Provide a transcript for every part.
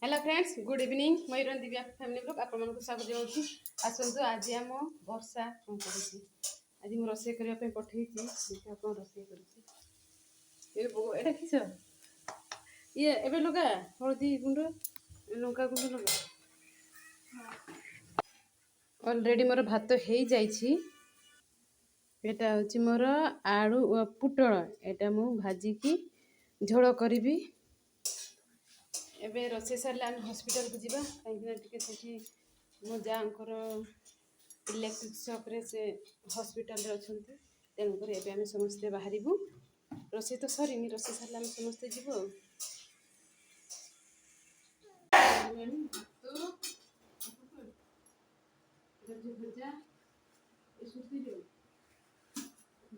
Hello friends good evening मयूर Divya family blog आप स्वागत जनाऊँ आसतु आज आम वर्षा कौन कर आज मुझे रोसे करने पठे कौन रोसे कर किस ये एवं लगा हलदी गुंड लंका गुंड लगा अलरेडी मोर भात हो जाइए एटा हूँ मोर आलू पुटल एटा मु भाजिकी झोल करी एबे रोसे सारे आम हॉस्पिटल को जीवा कहीं मो जाकर इलेक्ट्रिक शॉप से हॉस्पिटल रे अच्छे तेणुकर एबे आम समस्ते बाहर रोसे तो सरीनी रोसे सारे आम समस्ते जीव भजा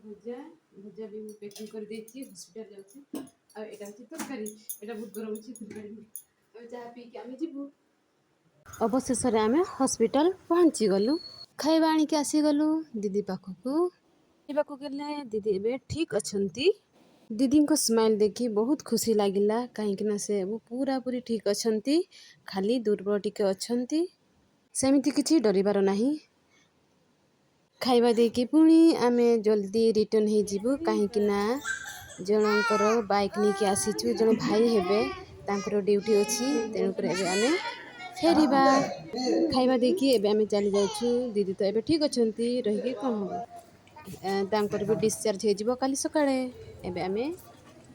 भजा भजा भी पैकिंग कर देती हॉस्पिटल जाऊँ आटा हूँ तरकारी यहाँ बहुत गरम अच्छे चाह पी के आम जीवु अवशेष आम हॉस्पिटल पहुँची गलु खाଇବା आनिक आसीगलु दीदी पाखक गले दीदी एबे ठीक अच्छंती दीदी को स्माइल देखी बहुत खुशी लगिला कहीं से पूरा पूरी ठीक अच्छंती खाली दुर्बल टिके अच्छंती सेमिति किछि डरिबार नाही खाଇବା देकी पुणी आमे जल्दी रिटर्न हो जीवु कहीं जनकर बाइक नहीं कि आसीचु जन भाई हेबे तांकर ड्यूटी अच्छी तेणुकर एबे आमे फेरिबा खाଇବା देकी एबे आमे चली जाउछु दीदी तो एबे ठीक अच्छंती रहिके कौन हम तांकर भी डिस्चार्ज हो जीवो काली सकाळे एबे आमे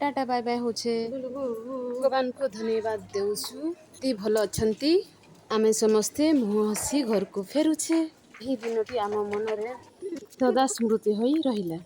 टाटा बाय बाय होछे भगवान को धन्यवाद देउछु ती भलो अच्छंती आमे समस्ते मुह हसी घर को फेरुछे ही दिनटी आम मनरे सदा स्मृति होई रहिला।